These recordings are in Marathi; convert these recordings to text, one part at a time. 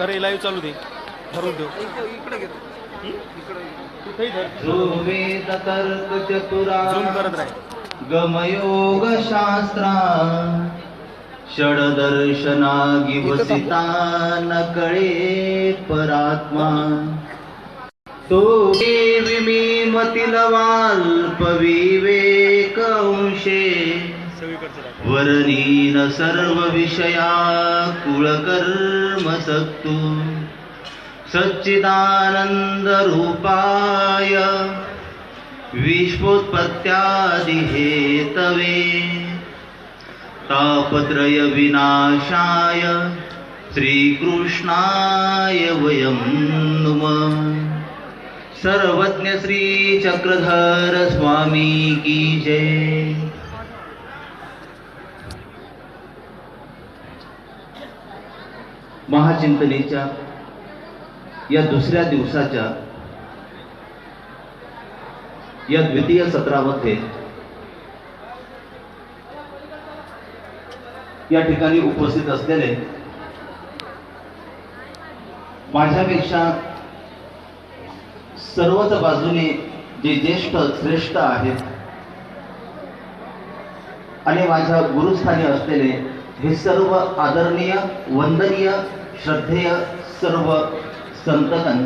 जरा लाईव्ह चालू दे धरून ठेव जो वेद तर्क चतुरा झूम करत राह गमयोग शास्त्रा षडदर्शनागी वसिता न कळे परात्मा तो विमीमतील वाल्प विवेक अंशे वरणीन सर्व विषया कुळकर्म सक्तू सच्चिदानंद रूपाय विश्वोत्पत्त्यादि हेतवे तापत्रय विनाशाय श्रीकृष्णाय वयं नुमः। सर्वज्ञ श्री चक्रधर स्वामी की जय। महाचिंतनेच्या या दुसऱ्या दिवसाच्या या द्वितीय सत्रामध्ये या ठिकाणी उपस्थित असलेले माझ्यापेक्षा सर्वच बाजूने जे ज्येष्ठ श्रेष्ठ आहेत आणि माझ्या गुरुस्थानी असलेले हे सर्व आदरणीय वंदनीय श्रद्धेय सर्व संतगण,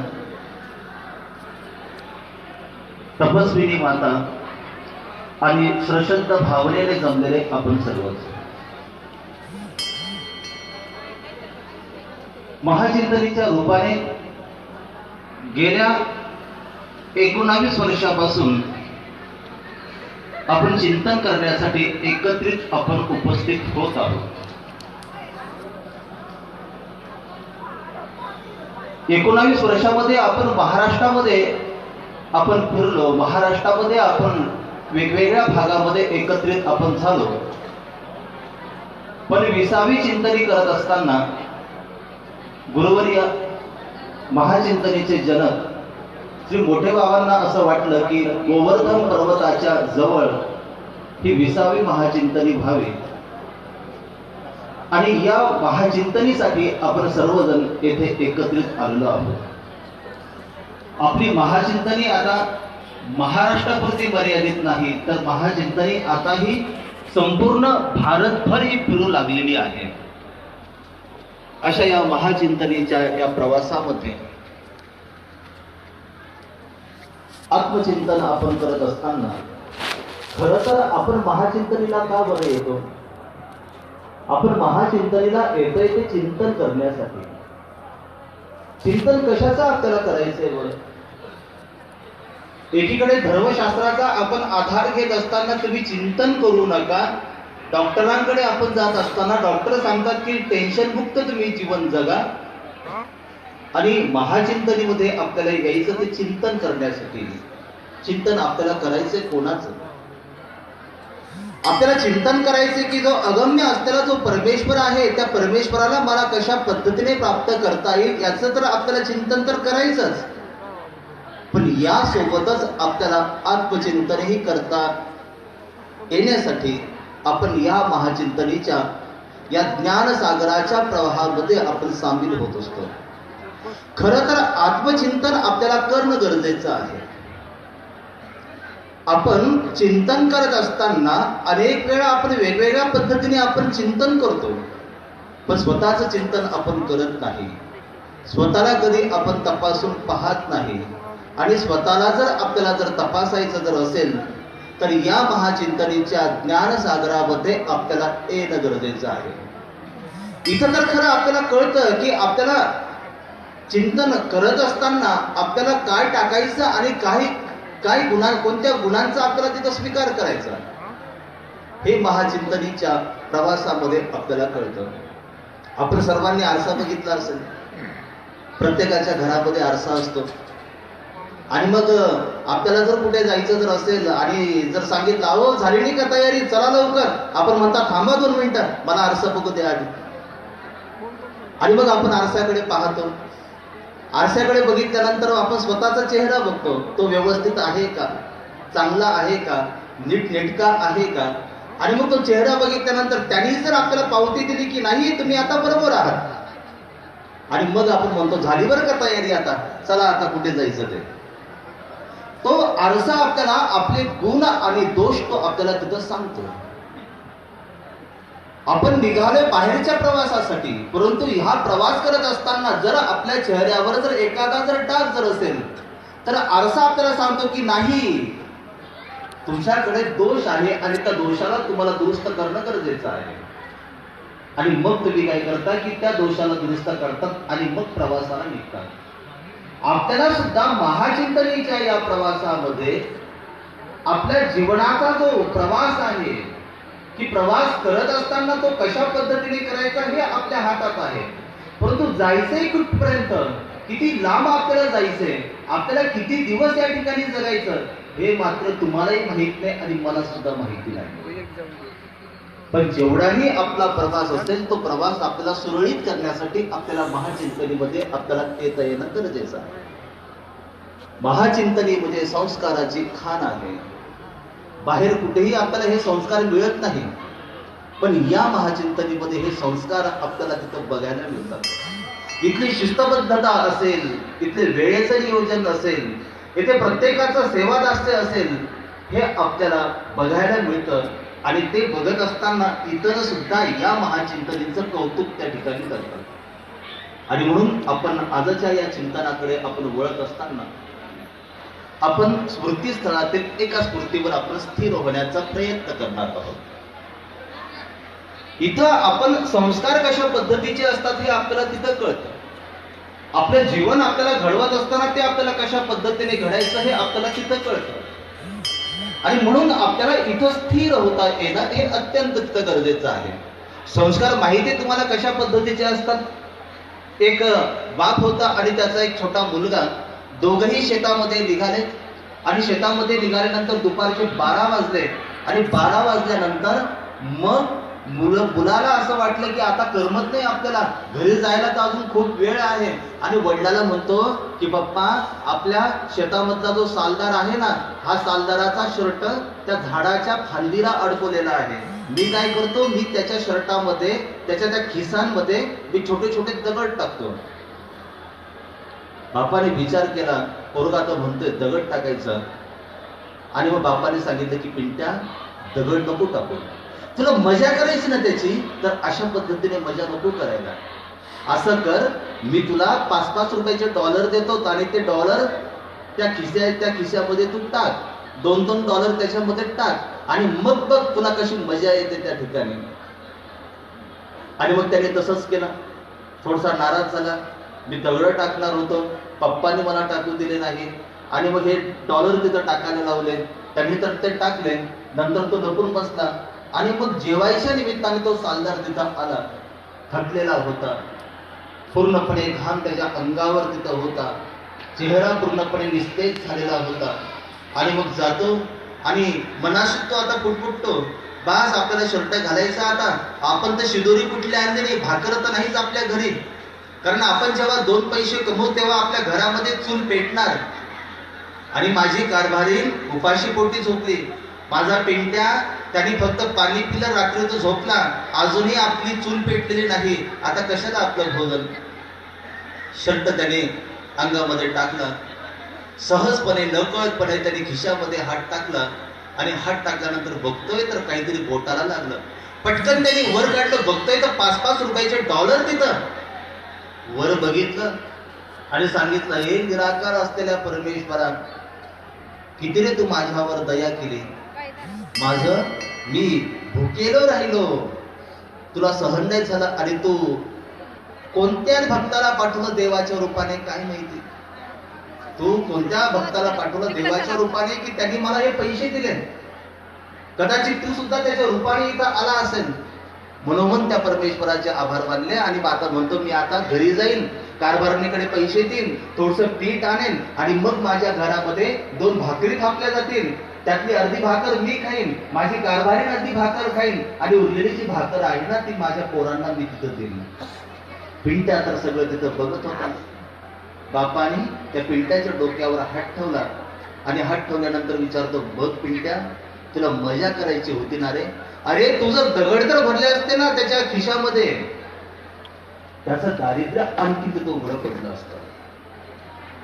तपस्विनी माता आणि सश्रद्ध भावनेने जमलेले आपण सर्वच महाचिंतनीच्या रूपाने गेल्या 19 वर्षापासून आपण चिंतन करण्यासाठी एकत्रित आपण उपस्थित होत आहोत। 19 वर्षामध्ये आपण महाराष्ट्रामध्ये आपण फिरलो, महाराष्ट्रामध्ये आपण वेगवेगळ्या भागामध्ये एकत्रित आपण झालो, पण 20वी चिंतनी करत असताना गुरुवर्य महाचिंतनीचे जनक श्री मोठे बाबांना असं वाटलं की गोवर्धन पर्वताच्या जवळ ही 20वी महाचिंतनी व्हावी आणि या महाचिंतनीसाठी आपण सर्वजण येथे एकत्रित आलेलो आहोत। आपली महाचिंतनी आता महाराष्ट्रापुरती मर्यादित नाही, तर महाचिंतनी आता ही संपूर्ण भारतभर ही फिरू लागलेली आहे। अशा या महाचिंतनीच्या या प्रवासामध्ये आत्मचिंतन आपण करत असताना खरं तर आपण महाचिंतनीला का बरं येतो? आपण महाचिंतनीला येतोय ते चिंतन करण्यासाठी। चिंतन कशाचं आपल्याला करायचंय बरं? एकीकडे धर्मशास्त्राचा आपण आधार घेत असताना तुम्ही चिंतन करू नका, डॉक्टरांकडे आपण जात असताना डॉक्टर सांगतात की टेन्शन मुक्त तुम्ही जीवन जगा, आणि महाचिंतनीमध्ये आपल्याला यायचं ते चिंतन करण्यासाठी। चिंतन आपल्याला करायचंय कोणाचं? आपल्याला चिंतन करायचे की जो अगम्य असलेला जो परमेश्वर आहे त्या परमेश्वराला मला कशा पद्धतीने प्राप्त करता येईल याचं तर आपल्याला चिंतन तर करायचंच, पण या सोबतच आपल्याला आत्मचिंतनही करता येण्यासाठी आपण या महाचिंतनीच्या या ज्ञानसागराच्या प्रवाहामध्ये आपण सामील होत असतो। खरं तर आत्मचिंतन आपल्याला करणं गरजेचं आहे। आपण चिंतन करत असताना अनेक वेळा आपण वेगवेगळ्या पद्धतीने आपण चिंतन करतो, पण स्वतःचं चिंतन आपण करत नाही, स्वतःला कधी आपण तपासून पाहत नाही। आणि स्वतःला जर आपल्याला जर तपासायचं जर असेल तर या महाचिंतनीच्या ज्ञानसागरामध्ये आपल्याला येणं गरजेचं आहे। इथं तर खरं आपल्याला कळतं की आपल्याला चिंतन करत असताना आपल्याला काय टाकायचं आणि काय कोणत्या गुणांचा आपल्याला तिथं स्वीकार करायचा, हे महाचिंतनीच्या प्रवासामध्ये आपल्याला कळतं। आपण सर्वांनी आरसा बघितला असेल, प्रत्येकाच्या घरामध्ये आरसा असतो, आणि मग आपल्याला जर कुठे जायचं जर असेल आणि जर सांगितलं अहो झाली नाही का तयारी, चला लवकर, आपण म्हणता थांबा 2 मिनिटं मला आरसा बघू द्या आधी, आणि मग आपण आरशाकडे पाहतो। आरशाकडे बघितल्यानंतर आपण स्वतःचा चेहरा बघतो, तो व्यवस्थित आहे का, चांगला आहे का, नीटनेटका आहे का, आणि मग तो चेहरा बघितल्यानंतर त्यांनी जर आपल्याला पावती दिली की नाही तुम्ही आता बरोबर आहात, आणि मग आपण म्हणतो झाली बरं का तयारी, आता चला आता कुठे जायचं ते. तो आरसा आपल्याला आपले गुण आणि दोष तो आपल्याला तिथं सांगतो. आपण निघालोय बाहेरच्या प्रवासासाठी, परंतु हा प्रवास करत असताना जर आपल्या चेहऱ्यावर जर एखादा जर डाग जर असेल तर आरसा आपल्याला सांगतो की नाही, तुमच्याकडे दोष आहे आणि त्या दोषाला तुम्हाला दुरुस्त करणं गरजेचं आहे. आणि मग तुम्ही काय करता की त्या दोषाला दुरुस्त करतात आणि मग प्रवासाला निघतात. आपल्याला सुद्धा महाचिंतनीच्या या प्रवासामध्ये आपल्या जीवनाचा जो प्रवास आहे की प्रवास करत असताना तो कशा पद्धतीने करायचा हे आपल्या हातात आहे. परंतु जायचंय कुठपर्यंत, किती लांब आपल्याला जायचंय, आपल्याला किती दिवस या ठिकाणी जगायचं हे मात्र तुम्हालाही माहित नाही आणि मला सुद्धा माहिती नाही. पण जेवढाही आपला प्रवास असेल तो प्रवास आपल्याला सुरळीत करण्यासाठी आपल्याला महाचिंतनीमध्ये आपल्याला येता येणं गरजेचं आहे. महाचिंतनी म्हणजे संस्काराची खाण आहे. बाहेर कुठेही आपल्याला हे संस्कार मिळत नाही, पण या महाचिंतनीमध्ये हे संस्कार आपल्याला तिथं बघायला मिळतात. इथली शिस्तबद्धता असेल, इथले वेळेचं नियोजन असेल, इथे प्रत्येकाचं सेवादास्य असेल, हे आपल्याला बघायला मिळतं. आणि ते बघत असताना इतर सुद्धा या महाचिंतनीचं कौतुक त्या ठिकाणी करतात. आणि म्हणून आपण आजच्या या चिंतनाकडे आपण वळत असताना आपण स्मृतीस्थळातील एका स्मृतीवर आपण स्थिर होण्याचा प्रयत्न करणार आहोत. इथं आपण संस्कार कशा पद्धतीचे असतात हे आपल्याला तिथं कळतं. आपलं जीवन आपल्याला घडवत असताना ते आपल्याला कशा पद्धतीने घडायचं हे आपल्याला तिथं कळतं. आणि म्हणून आपल्याला इथं स्थिर होता येणं हे अत्यंत गरजेचं आहे. संस्कार माहिती आहे तुम्हाला कशा पद्धतीचे असतात. एक बाप होता आणि त्याचा एक छोटा मुलगा, दोघंही शेतामध्ये निघाले आणि शेतामध्ये निघाल्यानंतर दुपारचे 12 वाजले आणि 12 वाजल्यानंतर मग मुलाला असं वाटलं की आता करमत नाही, आपल्याला घरी जायला तर अजून खूप वेळ आहे. आणि वडिलाला म्हणतो की पप्पा, आपल्या शेतामधला जो सालदार आहे ना, हा सालदाराचा शर्ट त्या झाडाच्या फांदीला अडकवलेला आहे. मी काय करतो, मी त्याच्या शर्टामध्ये, त्याच्या त्या खिसांमध्ये मी छोटे छोटे दगड टाकतो. बापाने विचार केला, पोरगा तर म्हणतोय दगड टाकायचा. आणि मग बापाने सांगितलं की पिंट्या, दगड नको टाकू, तुला मजा करायची ना त्याची, तर अशा पद्धतीने मजा नको करायला. असं कर, मी तुला 5-5 रुपयाचे डॉलर देतो आणि ते डॉलर त्या खिशामध्ये तू टाक, 2-2 डॉलर त्याच्यामध्ये टाक आणि मग बघ तुला कशी मजा येते त्या ठिकाणी. आणि मग त्याने तसंच केलं. थोडासा नाराज झाला, मी दगड टाकणार होतो, पप्पाने मला टाकू दिले नाही. आणि मग हे डॉलर तिथं टाकायला लावले, त्यांनी तर ते टाकले. नंतर तो लपून बसला आणि मग जेवायच्या निमित्ताने तो सालदार तिथं आला. थकलेला होता, पूर्णपणे घाम त्याच्या अंगावर तिथं होता, चेहरा पूर्णपणे निस्तेज झालेला होता. आणि मग जातो आणि मनाशी तो आता पुटपुटतो, बास आपल्याला शर्ट घालायचा आता, आपण तर शिदोरी कुठली आणली नाही, भाकर तर नाहीच आपल्या घरी. कारण आपण जेव्हा 2 पैसे कमवू तेव्हा आपल्या घरामध्ये चूल पेटणार. आणि माझी कारभारीण उपाशी पोटी झोपली, माझा पिंट्या त्यांनी फक्त पाणी पिलं, रात्री तो झोपला, अजूनही आपली चूल पेटलेली नाही, आता कशाला आपलं भोजन. शर्ट त्याने अंगामध्ये टाकला, सहजपणे नकळतपणे त्याने खिशामध्ये हात टाकला आणि हात टाकल्यानंतर बघतोय तर काहीतरी बोटाला लागलं. पटकन त्याने वर काढलं, बघतोय तर 5-5 रुपयाचे डॉलर तिथं. वर बघितलं आणि सांगितलं, हे निराकार असलेल्या परमेश्वरा, किती रे तू माझ्यावर दया केली. माझं मी भुकेलो राहिलो, तुला सहन नाही झालं आणि तू कोणत्या भक्ताला पाठवलं देवाच्या रूपाने काय माहिती. तू कोणत्या भक्ताला पाठवलं देवाच्या रूपाने की त्यांनी मला हे पैसे दिले. कदाचित तू सुद्धा त्याच्या रूपाने इथं आला असेल. म्हणून त्या परमेश्वराचे आभार मानले आणि आता म्हणतो, मी आता घरी जाईन, कारभारणीकडे पैसे देईन, थोडस पीठ आणेन आणि मग माझ्या घरामध्ये 2 भाकरी थापल्या जातील, त्यातली अर्धी भाकर मी खाईन, माझी कारभारीण अर्धी भाकर खाईन आणि उरलेली जी भाकर आहे ना ती माझ्या पोरांना मी तिथं देईन. पिंट्या तर सगळं तिथं बघत होता. बापाने त्या पिंट्याच्या डोक्यावर हात ठेवला आणि हात ठेवल्यानंतर विचारतो, बघ पिंट्या, तुला मजा करायची होती ना रे. अरे तुझं दगड तर भरले असते ना त्याच्या खिशामध्ये, त्याचं दारिद्र्य आणखी तिथं उघडं पडलं असतं.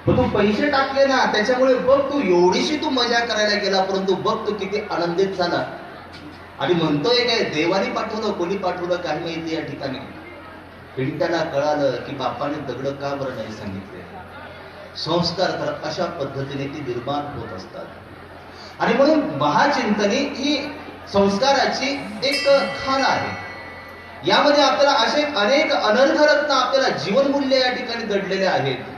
पण तू पैसे टाकले ना, त्याच्यामुळे बघ तू एवढीशी तू मजा करायला गेला, परंतु बघ तू किती आनंदित झाला. आणि म्हणतोय काय, देवाने पाठवलं कोणी पाठवलं काय माहिती. या ठिकाणी पिंट्याला कळालं की बापाने दगड का बरं नाही सांगितले. संस्कार तर अशा पद्धतीने ती निर्माण होत असतात. आणि म्हणून महाचिंतनी ही संस्काराची एक खाण आहे. यामध्ये आपल्याला असे अनेक अनर्घ रत्न आपल्याला जीवनमूल्य या ठिकाणी दडलेले आहेत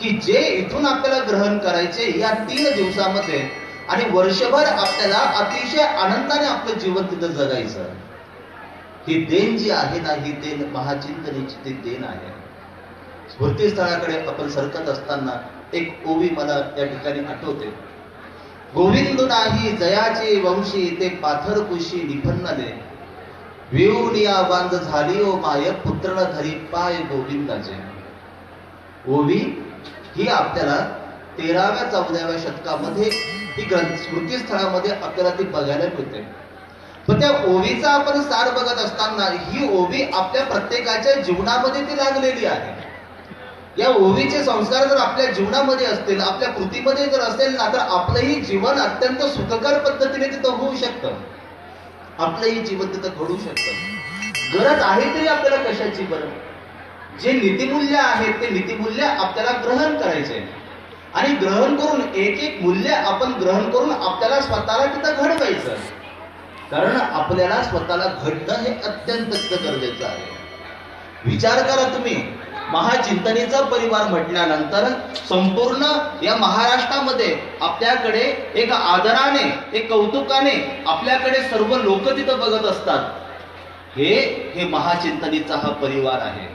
की जे इथून आपल्याला ग्रहण करायचे या 3 दिवसामध्ये, आणि वर्षभर आपल्याला अतिशय आनंदाने आपलं जीवन तिथं जगायचं. ही देण जी आहे ना, ही देण महाचिंतनेची ती देण आहे. स्मृतीस्थळाकडे आपण सरकत असताना एक ओवी मला या ठिकाणी आठवते. गोविंद नाही जयाचे वंशी, ते पाथर कुशी निफन्नले, विऊनिया बांध झाली ओ माय, पुत्र धरी पाय गोविंदाचे. ओवी ही आपल्याला 13व्या 14व्या शतकामध्ये ही स्मृतीस्थळामध्ये आपल्याला ती बघायला मिळते. पण त्या ओवीचा आपण सार बघत असताना ही ओवी आपल्या प्रत्येकाच्या जीवनामध्ये ती लागलेली आहे. या ओवीचे संस्कार जर आपल्या जीवनामध्ये असतील, आपल्या कृतीमध्ये जर असेल ना, तर आपलंही जीवन अत्यंत सुखकर पद्धतीने तिथं होऊ शकतं. आपलंही जीवन तिथं घडू शकतं. गरज आहे तरी आपल्याला कशाची बरं? जे नीतिमूल्य आहेत ते नीतिमूल्य आपल्याला ग्रहण करायचे, आणि ग्रहण करून एक एक मूल्य आपण ग्रहण करून आपल्याला स्वतःला तिथं घडवायचं. कारण आपल्याला स्वतःला घडणं हे अत्यंत गरजेचं आहे. विचार करा तुम्ही, महाचिंतनेचा परिवार म्हटल्यानंतर संपूर्ण या महाराष्ट्रामध्ये आपल्याकडे एक आदराने, एक कौतुकाने आपल्याकडे सर्व लोक तिथं बघत असतात. हे महाचिंतनेचा हा परिवार आहे.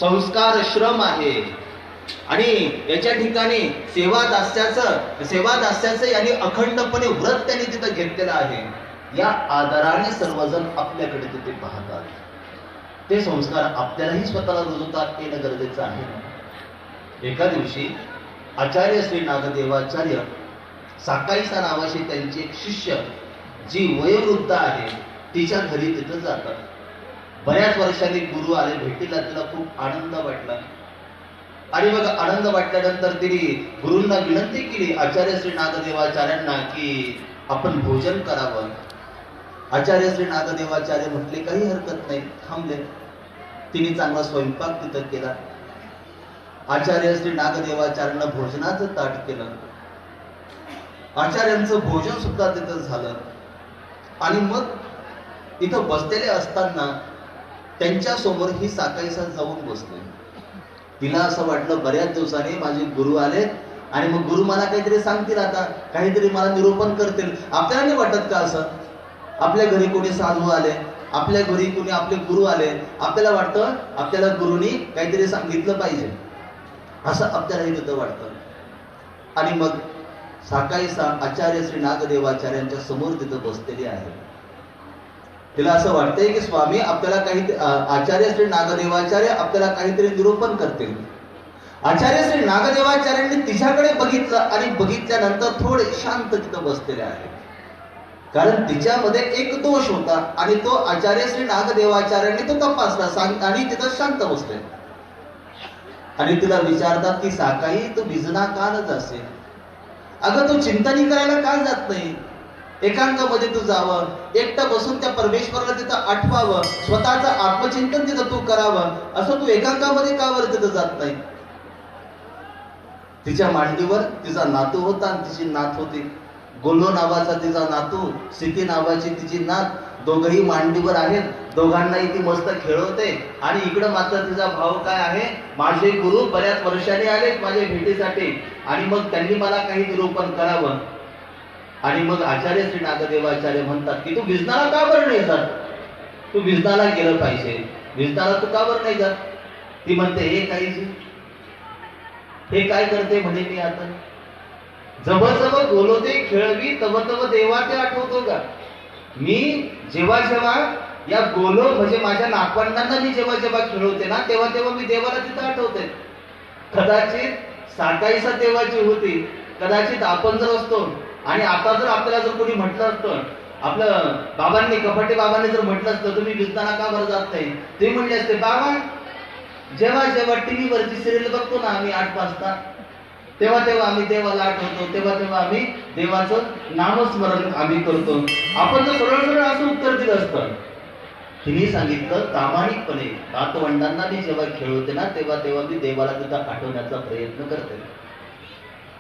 संस्कार श्रम आहे. आणि याच्या ठिकाणी सेवादास्याचं यांनी अखंडपणे व्रत त्यांनी तिथं घेतलेलं आहे. या आदराने सर्वजण आपल्याकडे तिथे पाहतात. ते संस्कार आपल्यालाही स्वतःला रुजवतात येणं गरजेचं आहे. एका दिवशी आचार्य श्री नागदेवाचार्य साकाईसा नावाची त्यांची एक शिष्य जी वयोवृद्ध आहे तिच्या घरी तिथं जातात. बऱ्याच वर्षांनी गुरु आले भेटीला. तिला खूप आनंद वाटला. आणि मग आनंद वाटल्यानंतर तिने गुरूंना विनंती केली, आचार्य श्री नागदेवाचार्यांना, की आपण भोजन करावं. आचार्य श्री नागदेवाचार्य म्हटले काही हरकत नाही, थांबले. तिने चांगला स्वयंपाक तिथं केला. आचार्य श्री नागदेवाचार्यांना भोजनाचं ताट केलं. आचार्यांचं भोजन सुद्धा तिथं झालं. आणि मग इथं बसलेले असताना त्यांच्या समोर ही साकाईसा जाऊन बसले. तिला असं वाटलं बऱ्याच दिवसांनी माझे गुरु आलेत आणि मग गुरु मला काहीतरी सांगतील, आता काहीतरी मला निरूपण करतील. आपल्याला नाही वाटत का असं? आपल्या घरी कोणी साधू आले, आपल्या घरी कोणी आपले गुरु आले, आपल्याला वाटतं आपल्याला गुरुनी काहीतरी सांगितलं पाहिजे, असं आपल्यालाही तिथं वाटतं. आणि मग साकाईसा आचार्य श्री नागदेवाचार्यांच्या समोर तिथं बसलेली आहे. तिला असं वाटतंय की स्वामी आपल्याला काही, आचार्य श्री नागदेवाचार्य आपल्याला काहीतरी निरूपण करतील. आचार्य श्री नागदेवाचार्यांनी तिच्याकडे बघितलं आणि बघितल्यानंतर थोडे शांत तिथं बसलेले आहे. कारण तिच्यामध्ये एक दोष होता आणि तो आचार्य श्री नागदेवाचार्यांनी तो तपासला आणि तिथं शांत बसले. आणि तिला विचारतात की साकाई तू भिजना का न जासे? अगं तू चिंतनी करायला का जात नाही? एकांतामध्ये तू जावं, एकटं बसून त्या परमेश्वराला तिथं आठवावं, स्वतःचं आत्मचिंतन तिथं तू करावं, असं तू एकांतामध्ये का बरं तिथं जात नाही? तिच्या मांडीवर तिचा नातू होता आणि तिची नात होती. गोलो नावाचा तिचा नातू, सिती नावाची तिची नात, दोघही मांडीवर आहेत. दोघांनाही ती मस्त खेळवते. आणि इकडं मात्र तिचा भाव काय आहे, माझे गुरु बऱ्याच वर्षांनी आलेत माझ्या भेटीसाठी आणि मग त्यांनी मला काही निरूपण करावं. आणि मग आचार्य श्री नागदेवाचार्य म्हणतात की तू भिजनाला का बरं नाही जात? तू भिजनाला गेलं पाहिजे, भिजनाला तू का बरं नाही जात? ती म्हणते हे काही हे काय करते म्हणे मी आता? जवळ बोलवते खेळवी तव तव देवा ते आठवतो का? मी जेव्हा जेव्हा या गोलो म्हणजे माझ्या नातवंडांना मी जेव्हा जेव्हा खेळवते ना तेव्हा तेव्हा मी देवाला तिथं आठवते. कदाचित साकाईसा देवाची होती, कदाचित आपण जर असतो आणि आता जर आपल्याला जर कोणी म्हटलं असतं, आपलं बाबांनी कपाटे बाबांनी जर म्हटलं असतं तुम्ही भिजताना का बरं जात नाही, ते म्हणले असते बाबा जेव्हा जेव्हा टीव्ही वरची सिरियल बघतो ना आम्ही 8 वाजता, तेव्हा तेव्हा आम्ही देवाला आठवतो, तेव्हा तेव्हा आम्ही देवाचं नामस्मरण आम्ही करतो. आपण जर सरळ सरळ असं उत्तर दिलं असतं, तिने सांगितलं प्रामाणिकपणे नातवंडांना मी जेव्हा खेळवते ना तेव्हा तेव्हा मी देवाला तिथं आठवण्याचा प्रयत्न करते.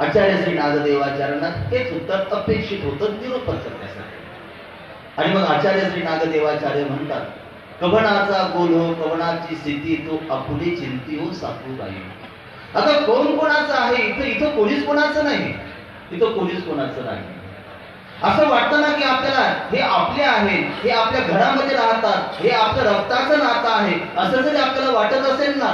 आचार्य श्री नागदेवाचार्यांना हेच उत्तर अपेक्षित होतं निरोपण करण्यासाठी. आणि मग आचार्य श्री नागदेवाचार्य म्हणतात, कवनाचा गोल हो कवनाची स्थिती तो आपुली चिंती हो सासूबाई. आता कोण कोणाचं आहे इथं? इथं कोणीच कोणाचं नाही, इथं कोणीच कोणाचं नाही. असं वाटतं ना की आपल्याला हे आपले आहेत, हे आपल्या घरामध्ये राहतात, हे आपलं रक्ताचं नातं आहे, असं जरी आपल्याला वाटत असेल ना,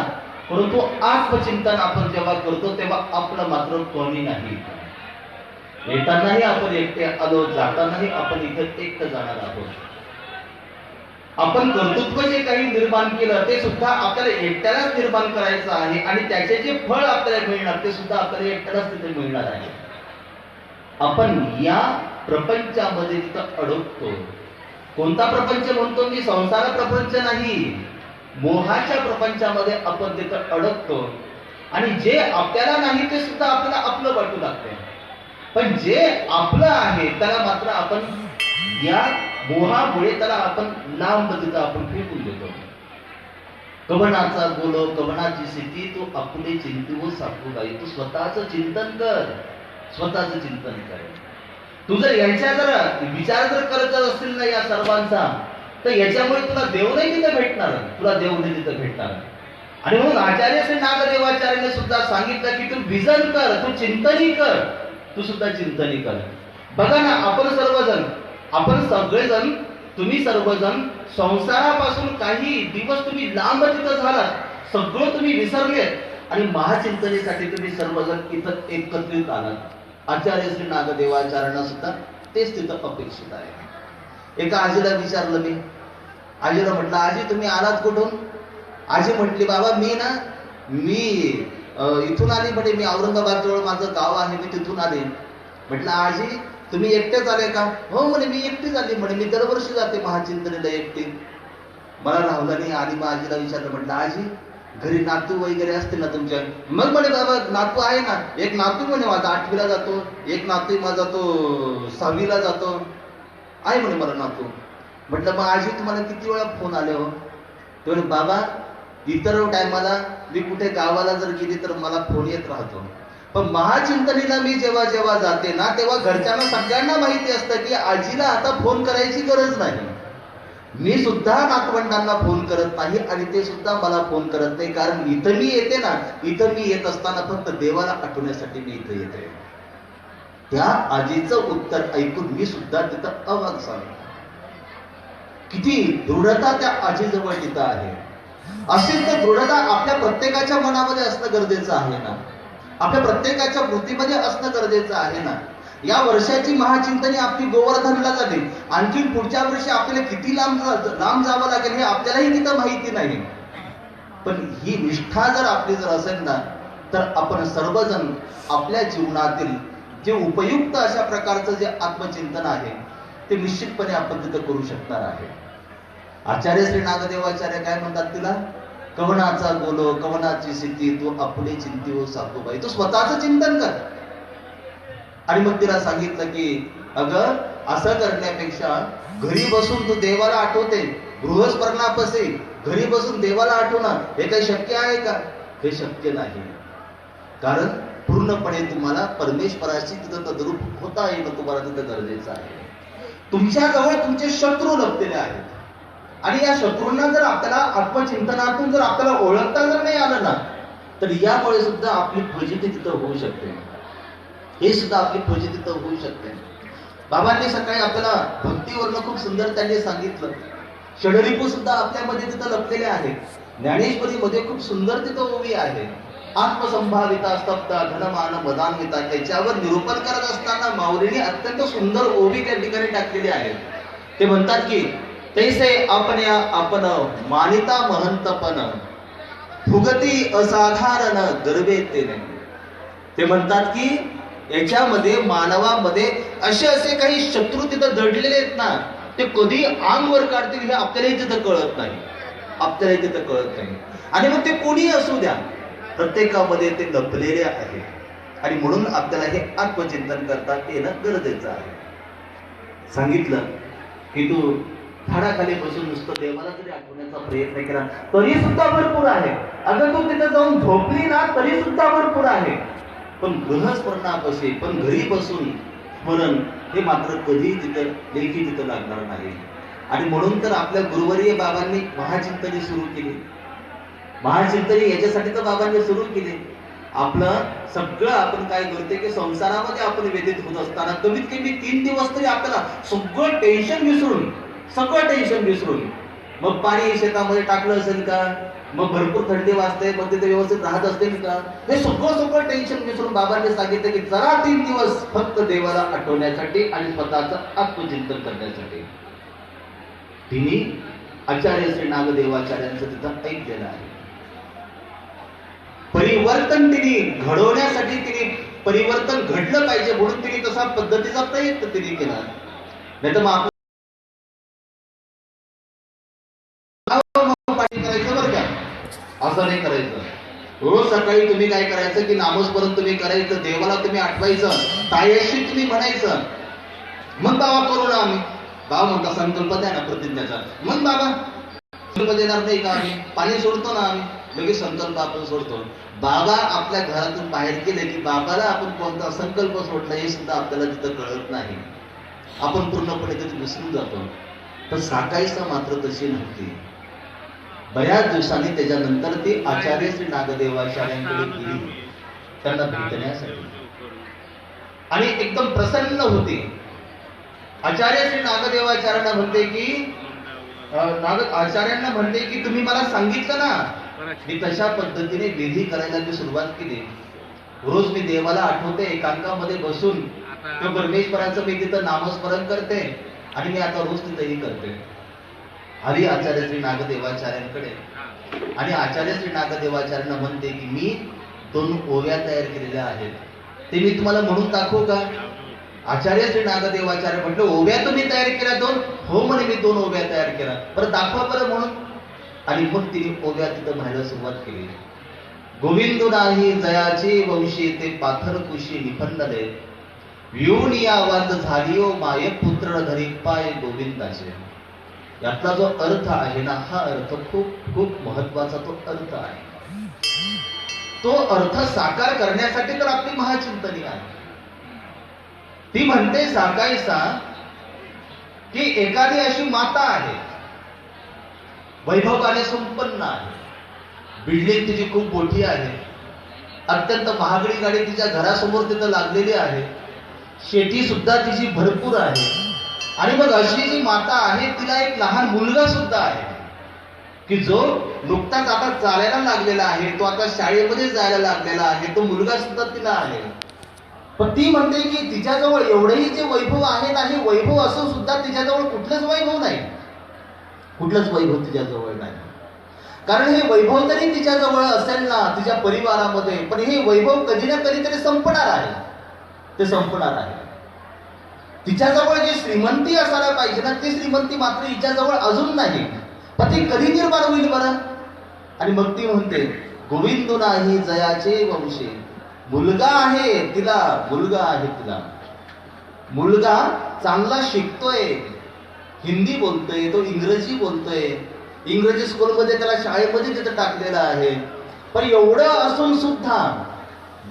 परंतु आत्मचिंतन आपण जेव्हा करतो तेव्हा आपलं मात्र कोणी नाही. येतानाही आपण एकटे आलो, जातानाही आपण इथं एकटं जाणार आहोत. आपण कर्तृत्व जे काही निर्माण केलं ते सुद्धा आपल्याला एकट्यालाच निर्माण करायचं आहे आणि त्याचे जे फळ आपल्याला मिळणार ते सुद्धा आपल्याला एकट्यालाच तिथे मिळणार आहे. आपण या प्रपंचामध्ये तिथं अडकतो. कोणता प्रपंच म्हणतो मी? संसार प्रपंच नाही, मोहाच्या प्रपंचामध्ये आपण तिथं अडकतो आणि जे आपल्याला नाही ते सुद्धा आपल्याला आपलं वाटू लागते. पण जे आपलं आहे त्याला मात्र आपण या मोहामुळे त्याला आपण लांब तिथं आपण फेकून देतो. कवनाचा गोलो कवनाची स्थिती तो आपले चिंतू सासूबाई. तू स्वतःच चिंतन कर, स्वतःच चिंतन कर. तू जर यांच्या जर विचार जर करत असतील ना या सर्वांचा, तर याच्यामुळे तुला देव नाही तिथं भेटणार, तुला देव नाही तिथं भेटणार. आणि म्हणून आचार्य श्री नागदेवाचार्याने सुद्धा सांगितलं की तू विजन कर, तू चिंतनी कर, तू सुद्धा चिंतनी कर. बघा ना, आपण सगळेजण, तुम्ही सर्वजण संसारापासून काही दिवस तुम्ही लांब तिथं झालात, सगळं तुम्ही विसरलेत आणि महाचिंतनेसाठी तुम्ही सर्वजण इथं एकत्रित आलात. आचार्य श्री नागदेवाचार्यांना सुद्धा तेच तिथं अपेक्षित आहे. एका आजीला विचारलं मी, आजीला म्हटलं आजी तुम्ही आलात कुठून? आजी म्हटली बाबा मी इथून आली, म्हणजे मी औरंगाबाद जवळ माझं गाव आहे, मी तिथून आले. म्हटलं आजी तुम्ही एकटेच आले का? हो म्हणे मी एकटीच आली, म्हणे मी दरवर्षी जाते महाचिंतनेला एकटी. मला राहुल आणि आली. मग आजीला विचारलं, म्हटलं आजी घरी नातू वगैरे असतील ना तुमच्या? मग म्हणे बाबा नातू आहे ना, एक नातू म्हणे माझा 8वीला जातो, एक नातू माझा तो 6वीला जातो, आहे म्हणे मला नातू. म्हटलं मग आजी तुम्हाला किती वेळा फोन आले हो? ते म्हणे बाबा इतर टायमाला मी कुठे गावाला जर गेली तर मला फोन येत राहतो, पण महाचिंतनीला मी जेव्हा जेव्हा जाते ना तेव्हा घरच्यांना सगळ्यांना माहिती असतं की आजीला आता फोन करायची गरज नाही. मी सुद्धा नातवंडांना फोन करत नाही आणि ते सुद्धा मला फोन करत नाही, कारण इथं मी येते ना, इथं मी येत असताना फक्त देवाला आठवण्यासाठी मी इथं येते. त्या आजीचं उत्तर ऐकून मी सुद्धा तिथं अवाक झालो. किती दृढता त्या आजीजवळ तिथं आहे. असेल तर दृढता आपल्या प्रत्येकाच्या मनामध्ये असणं गरजेचं आहे ना, आपल्या प्रत्येकाच्या वृत्तीमध्ये असणं गरजेचं आहे ना. या वर्षाची महाचिंतनी आपली गोवर्धनला झाली, आणखी पुढच्या वर्षी आपल्याला किती लांब जावं लागेल हे आपल्यालाही तिथं माहिती नाही. पण ही निष्ठा जर आपली जर असेल ना, तर आपण सर्वजण आपल्या जीवनातील जे उपयुक्त अशा प्रकारचं जे आत्मचिंतन आहे ते निश्चितपणे आपण तिथं करू शकणार आहे. आचार्य श्री नागदेवाचार्य काय म्हणतात तिला? कवनाचा गोलो कवनाची स्थिती तो आपले चिंती हो सासूबाई. तू स्वतःच चिंतन कर. आणि मग तिला सांगितलं की अगं असं करण्यापेक्षा घरी बसून तू देवाला आठवते, गृहस्मरणापाशी घरी बसून देवाला आठवणं हे काही शक्य आहे का? हे शक्य नाही. कारण पूर्णपणे तुम्हाला परमेश्वराशी तिथं तद्रूप होता येणं तुम्हाला तिथं गरजेचं आहे. तुमच्याजवळ तुमचे शत्रू लपलेले आहेत आणि या शत्रूंना जर आपल्याला आत्मचिंतनातून जर आपल्याला ओळखता जर नाही आलं ना, तर यामुळे सुद्धा आपली फजिती तिथं होऊ शकते. हे सुद्धा आपली फजिती तिथं होऊ शकते. बाबांनी सकाळी आपल्याला भक्तीवरनं खूप सुंदर त्यांनी सांगितलं. षडरिपू सुद्धा आपल्यामध्ये तिथं लपलेले आहेत. ज्ञानेश्वरीमध्ये खूप सुंदर तिथं ओवी आहे. आत्मसंभाविता स्तब्धा घनमान मदान्विता, त्याच्यावर निरूपण करत असताना माऊलीने अत्यंत सुंदर ओवी त्या ठिकाणी टाकलेली आहे. ते म्हणतात की तैसे आपण मानिता महंतपण फुगती असाधारण गर्वेतेने. ते म्हणतात की याच्यामध्ये मानवामध्ये असे काही शत्रू तिथं दडलेले आहेत ना, ते कधी अंग वर काढतील हे आपल्यालाही तिथं कळत नाही. आपल्याला तिथं कळत नाही. आणि मग ते कोणी असू द्या, प्रत्येकामध्ये ते लपलेले आहे. आणि म्हणून आपल्याला हे आत्मचिंतन करता येणं गरजेचं आहे. सांगितलं की तू झाडाखाली बसून नुसतं देवाला जरी आठवण्याचा प्रयत्न केला तरी सुद्धा भरपूर आहे. अगं तू तिथं जाऊन झोपली ना तरी सुद्धा भरपूर आहे. पण गृहस्मरणापाशी, पण घरी बसून स्मरण हे मात्र कधी तिथं लेखी तिथं लागणार नाही. आणि म्हणून तर आपल्या गुरुवर्य बाबांनी महाचिंतनी सुरू केली. महाचिंतनी याच्यासाठी तर बाबांनी सुरू केली. आपलं सगळं आपण काय करते की संसारामध्ये आपण व्यतीत होत असताना कमीत कमी 3 दिवस तरी आपल्याला सगळं टेन्शन विसरून मग पाणी शेतामध्ये टाकलं असेल का, मग भरपूर थंडी वाजते, मग तिथे व्यवस्थित राहत असतील का, हे सगळं टेन्शन विसरून बाबांनी सांगितलं की जरा 3 दिवस फक्त देवाला आठवण्यासाठी आणि स्वतःचं आत्मचिंतन करण्यासाठी. तिने आचार्य श्री नागदेवाचार्यांचं तिथं ऐकलेलं आहे. परिवर्तन तिने घडवण्यासाठी, तिने परिवर्तन घडलं पाहिजे म्हणून तिने तसा पद्धतीचा प्रयत्न तिने केला. नाही तर मग करायचं बरं का, असं नाही करायचं. रोज सकाळी तुम्ही काय करायचं की नामस्मरण तुम्ही करायचं, देवाला तुम्ही आठवायचं, ताईशी तुम्ही म्हणायचं. मग बाबा करू ना आम्ही. बाबा म्हणता संकल्प द्या ना प्रतिज्ञाचा. मग बाबा संकल्प देणार नाही का आम्ही, पाणी सोडतो ना आम्ही, लगेच संकल्प आपण सोडतो. बाबा आपल्या घरातून बाहेर गेले की बाबाला आपण कोणता संकल्प सोडला हे सुद्धा आपल्याला तिथं कळत नाही. आपण पूर्णपणे तिथे विसरून जातो. पण साकाईचा मात्र तशी नव्हती. बऱ्याच दिवसांनी त्याच्यानंतर ती आचार्य श्री नागदेवाचार्यांकडे गेली त्यांना भेटण्यासाठी आणि एकदम प्रसन्न होती. आचार्य श्री नागदेवाचार्यांना म्हणते की आचार्यांना म्हणते की तुम्ही मला सांगितलं ना, मी तशा पद्धतीने विधी करायला मी सुरुवात केली. रोज मी देवाला आठवते, एकांतामध्ये बसून तो परमेश्वराचं मी तिथं नामस्मरण करते आणि मी आता रोज तिथंही करते. आली आचार्य श्री नागदेवाचार्यांकडे आणि आचार्य श्री नागदेवाचार्यांना म्हणते की मी 2 ओव्या तयार केलेल्या आहेत, ते मी तुम्हाला म्हणून दाखवू का. आचार्य श्री नागदेवाचार्य म्हटलं ओव्या तुम्ही तयार केल्या 2? हो म्हणे मी 2 ओव्या तयार केल्या. बरं दाखवा बरं म्हणून. आणि मग तिने ओव्या तिथं म्हणायला सुरुवात केली. गोविंद नाही जयाची वंशी ते पाथर कुशी निफंदले, येऊन या आवाज झालियो माये पुत्र धरी पाय गोविंदाचे. यातला जो अर्थ आहे ना, हा अर्थ खूप खूप महत्वाचा तो अर्थ आहे. तो अर्थ साकार करण्यासाठी तर आपली महाचिंतनी आहे. ती म्हणते साकायचा की एखादी अशी माता आहे, वैभवाने संपन्न आहे, बिल्डिंग तिची खूप मोठी आहे, अत्यंत महागडी गाडी तिच्या घरासमोर तिथं लागलेली आहे, शेती सुद्धा तिची भरपूर आहे. आणि मग अशी जी माता आहे तिला एक लहान मुलगा सुद्धा आहे की जो नुकताच आता चालायला लागलेला आहे, तो आता शाळेमध्ये जायला लागलेला आहे, तो मुलगा सुद्धा तिला आहे. पण ती म्हणते की तिच्याजवळ एवढेही जे वैभव आहेत आणि वैभव असून सुद्धा तिच्याजवळ कुठलंच वैभव नाही, कुठलंच वैभव तिच्याजवळ नाही. कारण हे वैभव जरी तिच्याजवळ असेल ना तिच्या परिवारामध्ये, पण हे वैभव कधी ना कधीतरी संपणार आहे, ते संपणार आहे. तिच्याजवळ जी श्रीमंती असायला पाहिजे ना, ती श्रीमंती मात्र हिच्याजवळ अजून नाही. पण ती कधी निर्माण होईल बरं. आणि मग ती म्हणते गोविंद नाही जयाचे वंशी, मुलगा आहे तिला, मुलगा आहे तिला. मुलगा चांगला शिकतोय, हिंदी बोलतोय, तो इंग्रजी बोलतोय, इंग्रजी स्कूलमध्ये त्याला शाळेमध्ये तिथं टाकलेलं आहे. पण एवढं असून सुद्धा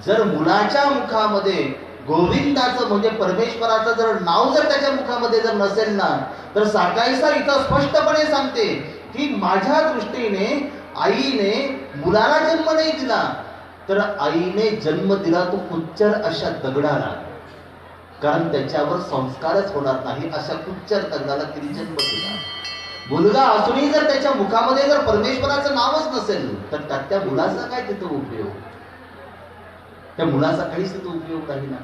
जर मुलाच्या मुखामध्ये गोविंदाचं म्हणजे परमेश्वराचं जर नाव जर त्याच्या मुखामध्ये जर नसेल ना, तर साकाईसा इथं स्पष्टपणे सांगते की माझ्या दृष्टीने आईने मुलाला जन्म नाही दिला, तर आईने जन्म दिला तो कुच्चर अशा दगडाला. कारण त्याच्यावर संस्कारच होणार नाही अशा कुच्चर दगडाला तिने जन्म दिला. मुलगा असूनही जर त्याच्या मुखामध्ये जर परमेश्वराचं नावच नसेल तर त्या मुलाचा काय तिथं उपयोग, त्या मुलाचा काहीच तिथं उपयोग नाही ना.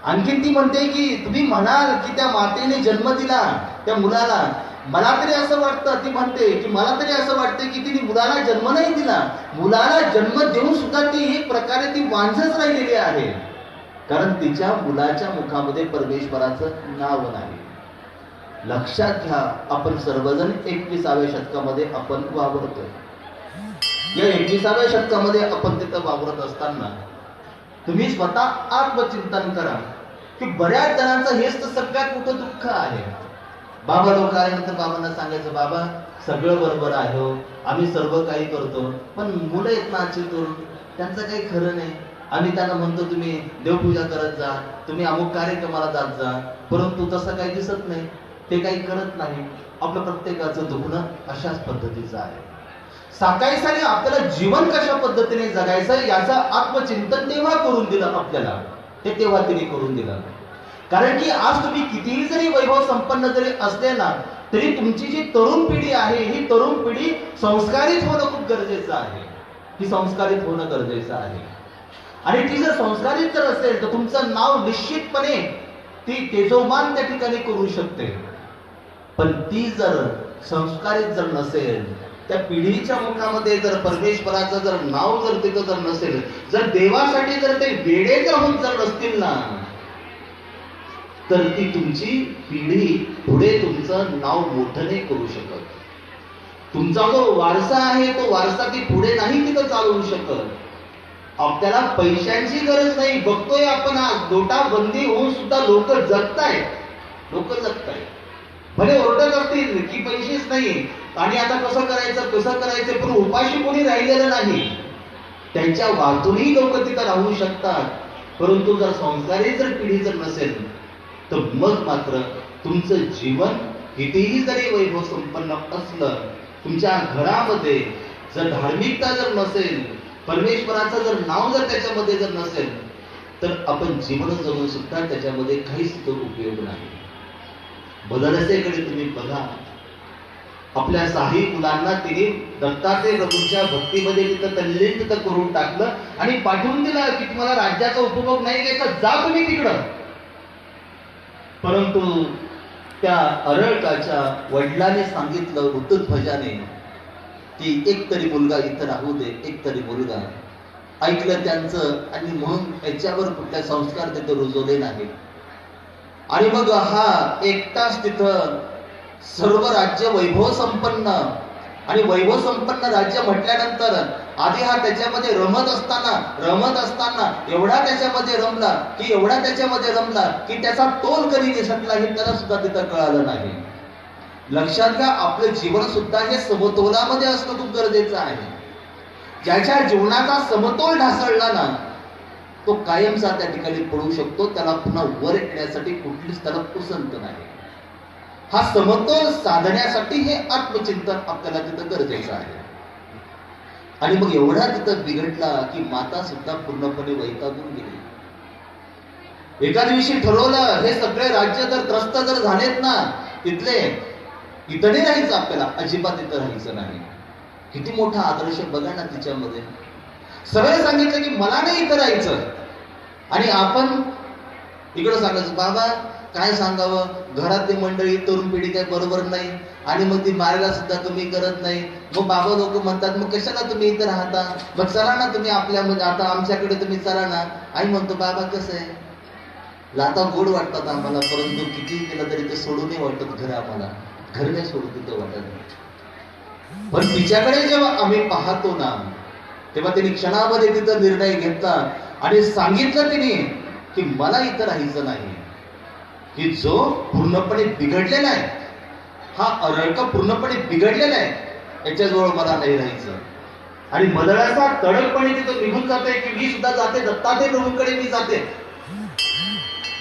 आणखीन ती म्हणते की तुम्ही म्हणाल की त्या मातेने जन्म दिला त्या मुलाला, मला तरी असं वाटतं, ती म्हणते की मला तरी असं वाटतं की तिने मुलाला जन्म नाही दिला, मुलाला जन्म देऊन सुद्धा ती एक प्रकारे ती वांझच राहिलेली आहे. कारण तिच्या मुलाच्या मुखामध्ये परमेश्वराचं नाव नाही. लक्षात घ्या, आपण सर्वजण 21व्या शतकामध्ये आपण वावरतोय. या 21व्या शतकामध्ये आपण तिथं वावरत असताना तुम्ही स्वतः आत्मचिंतन करा की बऱ्याच जणांचं हेच तर सगळ्यात मोठं दुःख आहे. बाबा लोक आल्यानंतर बाबांना सांगायचं, बाबा सगळं बरोबर आहे हो, आम्ही सर्व काही करतो, पण मुलं आहेत ना आजची तरुण, त्यांचं काही खरं नाही. आम्ही त्यांना म्हणतो तुम्ही देवपूजा करत जा, तुम्ही अमुक कार्यक्रमाला जात जा, परंतु तसं काही दिसत नाही, ते काही करत नाही. आपलं प्रत्येकाचं दुखणं अशाच पद्धतीचं आहे. साकाईसाने आपल्याला जीवन कशा पद्धतीने जगायचं याचं आत्मचिंतन तेव्हा करून दिलं आपल्याला, ते तेव्हा तिने करून दिलं. कारण की आज तुम्ही कितीही जरी वैभव संपन्न जरी असले ना, तरी तुमची जी तरुण पिढी आहे, ही तरुण पिढी संस्कारित होणं खूप गरजेचं आहे. ही संस्कारित होणं गरजेचं आहे. आणि ती जर संस्कारित जर असेल तर तुमचं नाव निश्चितपणे ती तेजोमान त्या ठिकाणी करू शकते. पण ती जर संस्कारित जर नसेल, त्या पिढीच्या मुखामध्ये जर परमेश्वराचं जर नाव जर तिथं जर नसेल, जर देवासाठी जर ते वेडे जर होत जर नसतील ना, तर ती तुमची पिढी पुढे तुमचं नाव मोठं नाही करू शकत. तुमचा जो वारसा आहे तो वारसा ती पुढे नाही तिथं चालवू शकत. आपल्याला पैशांची गरज नाही. बघतोय आपण आज नोटाबंदी होऊन सुद्धा लोक जगतायत. भले ओरडत असतील की पैसेच नाही आणि आता कसं करायचं, पण उपाशी कोणी राहिलेलं नाही. त्यांच्या वाचूनही लोक तिथं राहू शकतात. परंतु जर संस्कारी जर पिढी जर नसेल तर मग मात्र तुमचं जीवन कितीही जरी वैभव संपन्न असलं, तुमच्या घरामध्ये जर धार्मिकता जर नसेल, परमेश्वराचं जर नाव जर त्याच्यामध्ये जर नसेल, तर आपण जीवन जगून सुद्धा त्याच्यामध्ये काहीच तो उपयोग नाही. बदरसेकडे तुम्ही बघा, आपल्या 6 मुलांना तिने दत्तात्रय प्रभूंच्या भक्तीमध्ये तिथं तल्लीन तिथं करून टाकलं आणि पाठवून दिलं की तुम्हाला राज्याचा उपभोग नाही घ्यायचा, जा तुम्ही तिकडं. परंतु त्या अरळकाच्या वडिलांनी सांगितलं ऋतुध्वजाने की एक तरी मुलगा इथं राहू दे, एक तरी मुलगा. ऐकलं त्यांचं आणि मग याच्यावर कुठल्या संस्कार तिथं रुजवले नाही. आणि मग हा एकटाच तिथं सर्व राज्य वैभव संपन्न आणि वैभव संपन्न राज्य म्हटल्यानंतर आधी हा त्याच्यामध्ये रमत असताना एवढा त्याच्यामध्ये रमला की त्याचा तोल कधी निसटला हे त्याला सुद्धा तिथं कळालं नाही. लक्षात घ्या, आपलं जीवन सुद्धा हे समतोलामध्ये असणं खूप गरजेचं आहे. ज्याच्या जीवनाचा समतोल ढासळला ना, तो कायमचा त्या ठिकाणी पडू शकतो. त्याला पुन्हा वर येण्यासाठी कुठलीच त्याला उसंत नाही. हा समतोल साधण्यासाठी हे आत्मचिंतन आपल्याला तिथं गरजेचं आहे. आणि मग एवढा तिथं बिघडला की माता सुद्धा पूर्णपणे वैतागून गेली. एका दिवशी ठरवलं, हे सगळे राज्य जर त्रस्त जर झालेत ना तिथले, इथं नाही राहायचं आपल्याला, अजिबात इथं राहायचं नाही. किती मोठा आदर्श बघा ना तिच्यामध्ये. सगळं सांगितलं की मला नाही इथं राहायचं. आणि आपण इकडं सांगायचं, बाबा काय सांगावं, घरातली मंडळी तरुण पिढी काय बरोबर नाही आणि मग ती मारायला सुद्धा कमी करत नाही. मग बाबा लोक म्हणतात, मग कशाला तुम्ही इथं राहता, मग चला ना तुम्ही आपल्या आता आमच्याकडे तुम्ही चला ना. आई म्हणतो, बाबा कसं आहे, लाता गोड वाटतात आम्हाला, परंतु किती केलं तरी ते सोडू नाही वाटत घर. आम्हाला घर नाही सोडू तिथं वाटत. पण तिच्याकडे जेव्हा आम्ही पाहतो ना, तेव्हा तिने क्षणामध्ये तिथं निर्णय घेतला आणि सांगितलं तिने की मला इथं राहायचं नाही. की जो पूर्णपणे बिघडलेला आहे, हा अरळका पूर्णपणे बिघडलेला आहे, याच्याजवळ मला नाही राहायचं. आणि मदळाचा तडकपणे तिथं निघून जाते की मी सुद्धा जाते दत्तात्रय प्रभूंकडे मी जाते.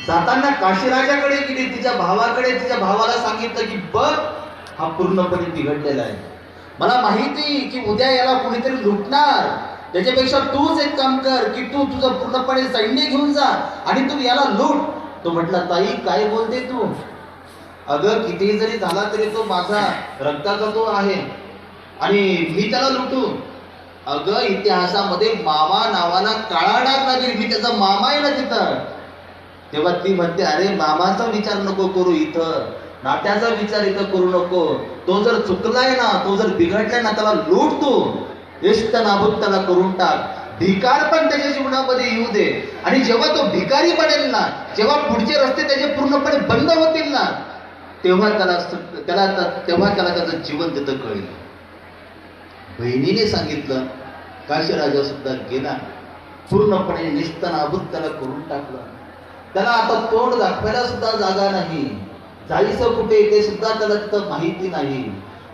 जाताना काशीराजाकडे गेली, तिच्या भावाला सांगितलं की बघ, हा पूर्णपणे बिघडलेला आहे. मला माहिती की उद्या याला कुणीतरी लुटणार, त्याच्यापेक्षा तूच एक काम कर की तू तुझं पूर्णपणे सैन्य घेऊन जा आणि तू याला लूट. तो म्हटला, ताई काय बोलते तू, अगं कितीही जरी झाला तरी तो माझा रक्ताचा तो आहे आणि मी त्याला लुटू. अगं इतिहासामध्ये मामा नावाला काळा डाग लागेल, मी त्याचा मामा आहे ना तिथं. तेव्हा ती म्हणते, अरे मामाचा विचार नको करू, इथं नात्याचा विचार इथं करू नको. तो जर चुकलाय ना, तो जर बिघडलाय ना, त्याला लूट तू, इष्ट नाबूत त्याला करून टाक. भिकार पण त्याच्या जीवनामध्ये येऊ दे. आणि जेव्हा तो भिकारी बनेल ना, जेव्हा पुढचे रस्ते त्याचे पूर्णपणे बंद होतील ना, तेव्हा त्याला त्याचं जीवन तिथं कळेल. बहिणीने सांगितलं, काशीराजा सुद्धा गेला, पूर्णपणे निस्तनाबूत त्याला करून टाकलं. त्याला आता तोंड दाखवायला सुद्धा जागा नाही, जायचं कुठे ते सुद्धा त्याला तिथं माहिती नाही.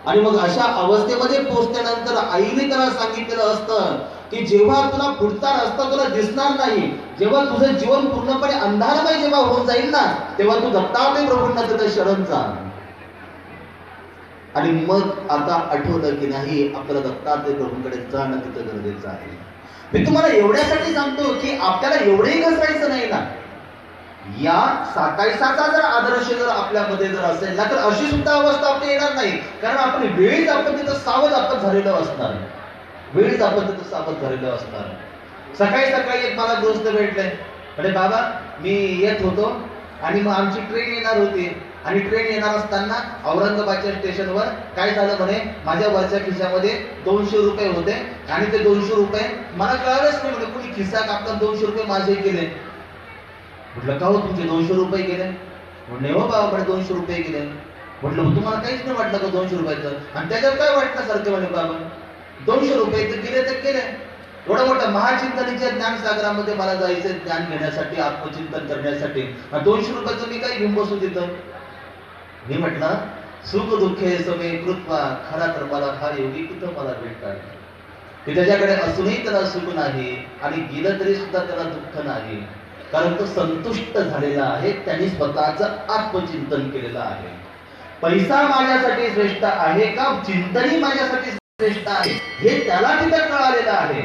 आणि मग अशा अवस्थेमध्ये पोहोचल्यानंतर आईने त्याला सांगितलेलं असतं की जेव्हा तुला पुढचा रस्ता तुला दिसणार नाही, जेव्हा तुझं जीवन पूर्णपणे अंधारमय जेव्हा होऊन जाईल ना, तेव्हा तू दत्तात्रय प्रभूंना तिथं शरण जा. आणि मग आता आठवलं की नाही, आपल्याला दत्तात्रय प्रभूंकडे जाणं तिथं गरजेचं आहे. मी तुम्हाला एवढ्यासाठी सांगतो की आपल्याला एवढंही घसरायचं नाही ना. या साकायसाचा जर आदर्श जर आपल्यामध्ये जर असेल ना, तर अशी सुद्धा अवस्था आपली येणार नाही. कारण आपण वेळीच आपण तिथं सावध आपण झालेलं असणार, वेळीच आपण तिथं सावध झालेलं असणार. सकाळी सकाळी एक मला दोस्त भेटले, म्हणजे बाबा मी येत होतो आणि मग आमची ट्रेन येणार होती, आणि ट्रेन येणार असताना औरंगाबादच्या स्टेशनवर काय झालं म्हणे, माझ्या वरच्या खिशामध्ये 200 रुपये होते आणि ते 200 रुपये मला कळालंच नाही. म्हणजे कुणी खिसा कापतात 200 रुपये माझे गेले. म्हटलं का हो तुमचे 200 रुपये गेले? म्हणले हो बाबा म्हणे 200 रुपये गेले. म्हटलं तुम्हाला काहीच नाही वाटलं का 200 रुपयाचं? आणि त्याच्यावर काय वाटलं सारखं म्हणे बाबा 200 रुपये तर गेले तर गेले. एवढं मोठं महाचिंतनीच्या ज्ञानसागरामध्ये मला जायचं ज्ञान घेण्यासाठी, आत्मचिंतन करण्यासाठी, 200 रुपयाचं मी काय घेऊन बसू तिथं? मी म्हटलं सुख दुःखे समे कृत्वा, खरा तर मला फार योगी कुठं मला भेटतात की त्याच्याकडे असूनही त्याला सुख नाही आणि गेलं तरी सुद्धा त्याला दुःख नाही. कारण तो संतुष्ट झालेला आहे, त्यांनी स्वतःचं आत्मचिंतन केलेलं आहे. पैसा माझ्यासाठी श्रेष्ठ आहे का चिंतनही माझ्यासाठी श्रेष्ठ आहे हे त्याला तिथं कळालेलं आहे.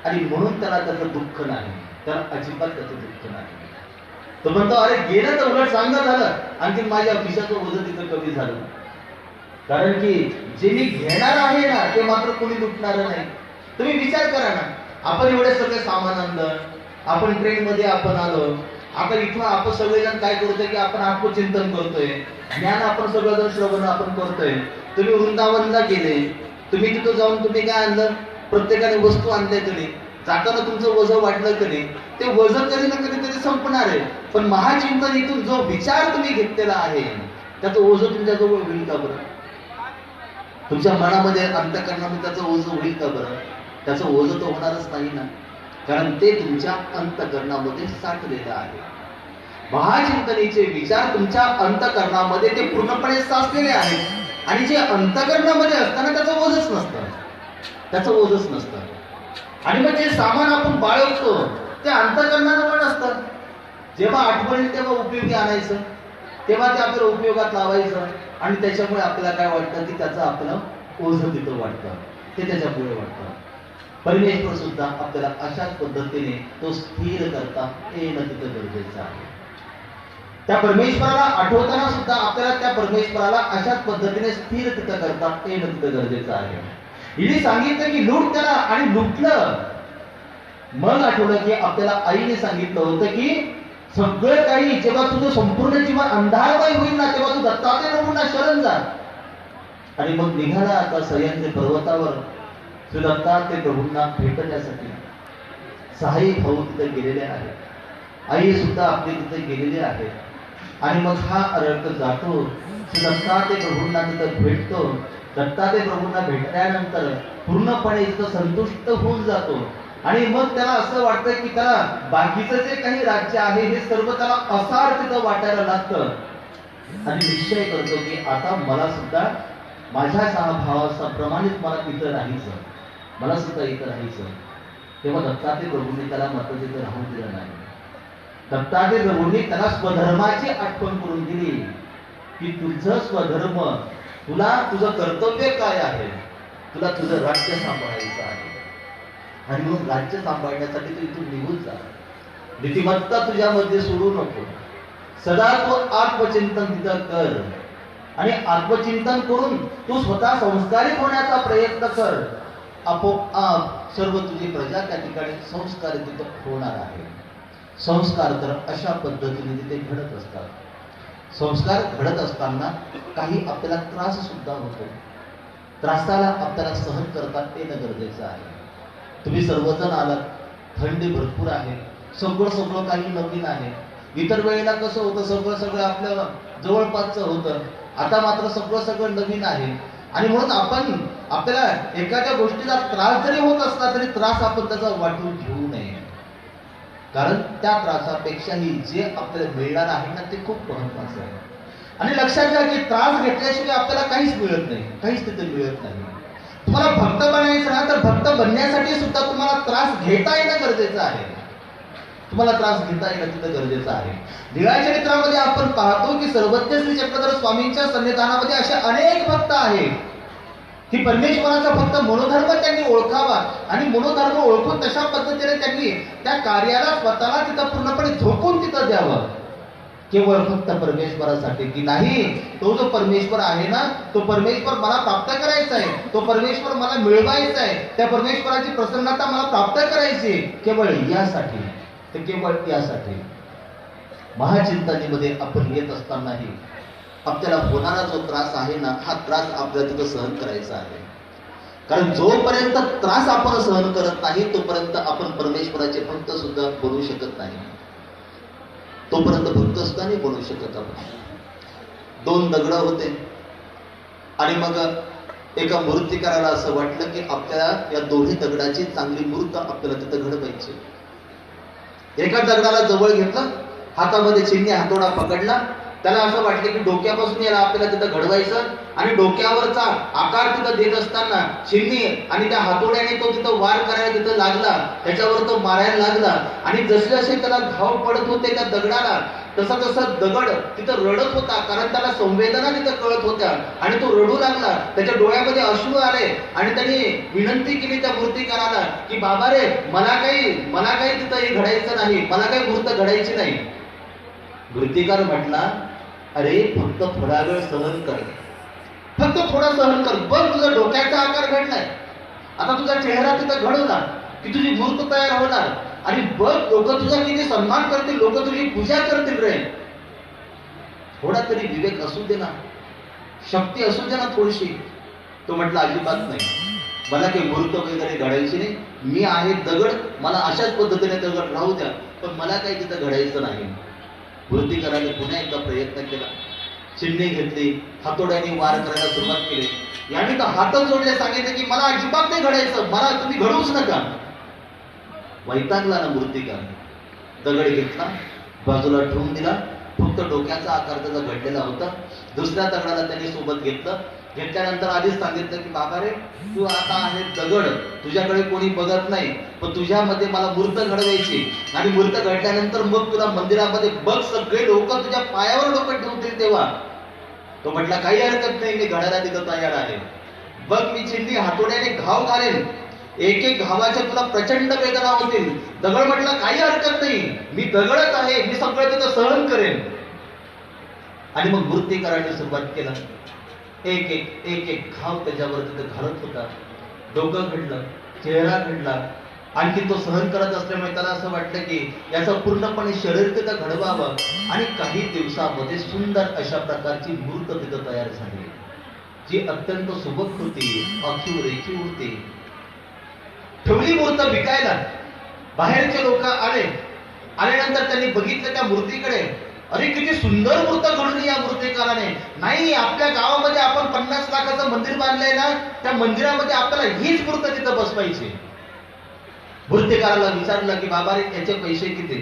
आणि म्हणून त्याला त्याचं दुःख नाही, त्याला अजिबात त्याचं दुःख नाही. तो म्हणतो अरे गेलं तर उलट चांगलं झालं, आणखी माझ्या खिशाचं ओझं तिथं कमी झालं. कारण की जे मी घेणार आहे ना ते मात्र कोणी लुटणार नाही. तुम्ही विचार करा ना, आपण एवढे सगळे सामान आणलं, आपण ट्रेन मध्ये आपण आलो, आता इथं आपण सगळेजण काय करतोय की आपण आत्मचिंतन करतोय, ज्ञान आपण सगळं श्रवण आपण करतोय. तुम्ही वृंदावनला गेले, तुम्ही तिथं जाऊन तुम्ही काय आणलं, प्रत्येकाने वस्तू आणल्या तरी जाताना तुमचं वजन वाटलं तरी ते वजन कधी ना कधीतरी संपणार आहे. पण महाचिंतनीतून जो विचार तुम्ही घेतलेला आहे त्याचं ओझं तुमच्या जवळ होईल का बरं? तुमच्या मनामध्ये अंतःकरणामध्ये त्याचं ओझं होईल का बरं? त्याचं ओझं तर होणारच नाही ना, कारण ते तुमच्या अंतःकरणामध्ये साठलेलं आहे. महाचिंतनीचे विचार तुमच्या अंतःकरणामध्ये ते पूर्णपणे साचलेले आहेत आणि जे अंतःकरणामध्ये असताना त्याचं ओझच नसतं, त्याचं ओझच नसतं. आणि मग जे सामान आपण बाळगतो ते अंतःकरणाजवळ नसतं. जेव्हा आठवण तेव्हा उपयोगी आणायचं, तेव्हा ते आपल्याला उपयोगात लावायचं आणि त्याच्यामुळे आपल्याला काय वाटतं की त्याचं आपलं ओझं तिथं वाटतं, ते त्याच्यामुळे वाटतं. परमेश्वर सुद्धा आपल्याला अशाच पद्धतीने तो स्थिर करता येणं तिथं गरजेचं आहे. त्या परमेश्वराला आठवताना सुद्धा आपल्याला त्या परमेश्वराला अशाच पद्धतीने स्थिर तिथं करता येणं तिथं गरजेचं आहे. हिने सांगितलं की लूट त्याला आणि लुटलं. मग आठवलं की आपल्याला आईने सांगितलं होतं की सगळं काही जेव्हा तुझं संपूर्ण जीवन अंधारमय होईल ना, तेव्हा तू दत्तात्रय प्रभूंना शरण जा. आणि मग निघाला आता सह्याद्री पर्वतावर श्री दत्तात्रय प्रभूंना भेटण्यासाठी. सहाही भाऊ तिथे गेलेले आहेत, आई सुद्धा आपली तिथे गेलेली आहे. आणि मग हा अर्थ जातो, श्री दत्तात्रय प्रभूंना तिथं भेटतो. दत्तात्रय प्रभूंना भेटल्यानंतर पूर्णपणे तिथं संतुष्ट होऊन जातो. आणि मग त्याला असं वाटतं की त्याला बाकीचं जे काही राज्य आहे हे सर्व त्याला असार तिथं वाटायला लागतं. आणि निश्चय करतो की आता मला सुद्धा माझ्या भावाचा प्रमाणित मला तिथं राहायचं, मला सुद्धा इथं राहायचं. तेव्हा दत्तात्रय प्रभूंनी त्याला मात्र तिथं राहून दिलं नाही. दत्तात्रय प्रभूंनी त्याला स्वधर्माची आठवण करून दिली की तुझं स्वधर्म, तुला तुझं कर्तव्य काय आहे, तुला तुझं राज्य सांभाळायचं आहे. आणि मग राज्य सांभाळण्यासाठी तू इथून निघून जा. नीतिमत्ता तुझ्यामध्ये सोडू नको. सदा तू आत्मचिंतन तिथं कर आणि आत्मचिंतन करून तू स्वतः संस्कारित होण्याचा प्रयत्न कर. आपोआप सर्व तुझी प्रजा त्या ठिकाणी संस्कारित तिथं होणार आहे. संस्कार तर अशा पद्धतीने तिथे घडत असतात. संस्कार घडत असताना काही आपल्याला त्रास सुद्धा होतो. त्रासाला आपल्याला सहन करता येणं गरजेचं आहे. तुम्ही सर्वजण आलात, थंडी भरपूर आहे, सगळं काही नवीन आहे. इतर वेळेला कसं होतं, सगळं आपल्या जवळपासचं होतं. आता मात्र सगळं नवीन आहे. आणि म्हणून आपण आपल्याला एखाद्या गोष्टीचा त्रास जरी होत असला तरी त्रास आपण त्याचा वाटून घेऊ नये, कारण त्या त्रासापेक्षाही जे आपल्याला मिळणार आहे ना ते खूप महत्वाचं आहे. आणि लक्षात घ्या की त्रास घेतल्याशिवाय आपल्याला काहीच मिळत नाही, काहीच तिथे मिळत नाही. तुम्हाला भक्त बनायचं ना तर भक्त बनण्यासाठी सुद्धा तुम्हाला त्रास घेता येणं गरजेचं आहे. तुम्हाला त्रास घेता येणं तिथं गरजेचं आहे. लीळा चरित्रामध्ये आपण पाहतो की सर्वज्ञ श्री चक्रधर स्वामींच्या सन्निधानामध्ये असे अनेक भक्त आहेत की परमेश्वराचा भक्त मनोधर्म त्यांनी ओळखावा आणि मनोधर्म ओळखून तशा पद्धतीने त्यांनी त्या कार्याला स्वतःला तिथं पूर्णपणे झोकून तिथं द्यावं, केवळ फक्त परमेश्वरासाठी. की नाही, तो जो परमेश्वर आहे ना तो परमेश्वर मला प्राप्त करायचा आहे, तो परमेश्वर मला मिळवायचा आहे, त्या परमेश्वराची प्रसन्नता मला प्राप्त करायची केवळ यासाठी, तर केवळ यासाठी. महाचिंतनेमध्ये आपण येत असतानाही आपल्याला होणारा जो त्रास आहे ना हा त्रास आपल्याला तिथं सहन करायचा आहे. कारण जोपर्यंत त्रास आपण सहन करत नाही तोपर्यंत आपण परमेश्वराचे भक्त सुद्धा बनू शकत नाही, तोपर्यंत भक्त सुद्धा नाही बनू शकत आपण. 2 दगड होते आणि मग एका मूर्तिकाराला असं वाटलं की आपल्याला या दोन्ही दगडाची चांगली मूर्त आपल्याला तिथं घडवायची. एका दगडाला जवळ घेतलं, हातामध्ये चिन्नी हातोडा पकडला, त्याला असं वाटलं की डोक्यापासून याला आपल्याला तिथं घडवायचं आणि डोक्यावरचा आकार तिथं देत असताना चिन्नी आणि त्या हातोड्याने तो तिथं वार करायला तिथं लागला, त्याच्यावर तो मारायला लागला आणि जसे जसे त्याला घाव पडत होते त्या दगडाला तसा तसा दगड तिथं रडत होता, कारण त्याला संवेदना तिथं कळत होत्या आणि तो रडू लागला. त्याच्या डोळ्यामध्ये अश्रू आले आणि त्याने विनंती केली त्या मूर्तिकाराला की बाबा रे मला काही तिथं हे घडायचं नाही, मला काही मूर्त घडायची नाही. मूर्तिकार म्हटला अरे फक्त थोडा वेळ सहन कर, फक्त थोडा सहन कर, बघ तुझा डोक्याचा आकार घडलाय, आता तुझा चेहरा तिथं घडवला की तुझी मूर्त तयार होणार आणि बघ लोक तुझा किती सन्मान करतील, लोक तुझी पूजा करतील रे. थोडा तरी विवेक असू दे ना, शक्ती असू दे ना थोडीशी. तो म्हटला अजिबात नाही, मला काही मूर्त वगैरे घडायची नाही, मी आहे दगड, मला अशाच पद्धतीने दगड राहू द्या, पण मला काही तिथं घडायचं नाही. मूर्तिकाराने पुन्हा एकदा प्रयत्न केला, चिन्नी घेतली, हातोड्याने वार करायला सुरुवात केली. याने तर हात जोडले, सांगितले की मला अजिबात नाही घडायचं, मला तुम्ही घडवूच नका. वैतागला ना मूर्तिकार, दगड घेतला, बाजूला ठेवून दिला, फक्त डोक्याचा आकार त्याचा घडलेला होता. दुसऱ्या दगडाला त्यांनी सोबत घेतलं, घेतल्यानंतर आधीच सांगितलं की बाबा रे तू आता आहे दगड, तुझ्याकडे कोणी बघत नाही, पण तुझ्यामध्ये मला मूर्त घडवायची आणि मूर्त घडल्यानंतर मग तुला मंदिरामध्ये बघ सगळे लोक तुझ्या पायावर डोकं ठेवतील तेव्हा. तो म्हटला काही हरकत नाही, मी घडायला तिथं तयार आहे, बघ मी चिन्नी हातोड्याने घाव घालेन, एक एक घावाच्या तुला प्रचंड वेदना होतील. दगड म्हटला काही हरकत नाही, मी दगडच आहे, मी सगळं तिथं सहन करेन. आणि मग मूर्तिकाराने सुरुवात केला, एक एक घाव त्याच्यावर तिथं घालत होता. डोकं घडलं, चेहरा घडला, आणखी तो सहन करत असल्यामुळे त्याला असं वाटलं की याचं पूर्णपणे शरीर तिथं घडवावं आणि काही दिवसामध्ये सुंदर अशा प्रकारची मूर्त तिथं तयार झाली, जी अत्यंत सुबक होती, आखीव रेखीव होती. ठेवली मूर्त विकायला, बाहेरचे लोक आल्यानंतर त्यांनी बघितलं त्या मूर्तीकडे, अरे किती सुंदर मूर्त घडली या मूर्तिकाराने. नाही, आपल्या गावामध्ये आपण 50 लाखाचं मंदिर बांधलंय ना, त्या मंदिरामध्ये आपल्याला हीच मूर्त तिथं बसवायची. मूर्तिकाराला विचारलं की बाबा रे याचे पैसे किती?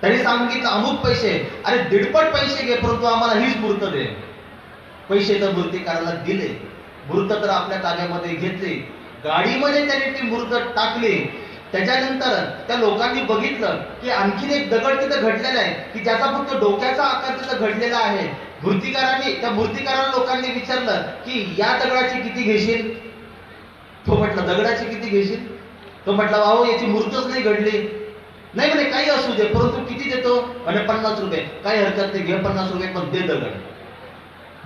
त्यांनी सांगितलं अमुक पैसे. अरे 1.5 पैसे घे, परंतु आम्हाला हीच मूर्त दे. पैसे तर मूर्तिकाराला दिले, मूर्त तर आपल्या ताब्यामध्ये घेतली, गाडीमध्ये त्यांनी ती मूर्त टाकली. त्याच्यानंतर त्या लोकांनी बघितलं की आणखीन एक दगड तिथं घडलेला आहे की ज्याचा फक्त डोक्याचा आकार तिथं घडलेला आहे. त्या मूर्तिकाराला लोकांनी विचारलं की या दगडाची किती घेशील? तो म्हटला दगडाची किती घेशील? तो म्हटला भाऊ याची मूर्तच नाही घडली. नाही म्हणे काही असू दे, परंतु किती देतो? म्हणे 50 रुपये. काही हरकत नाही, घे 50 रुपये, पण दे दगड.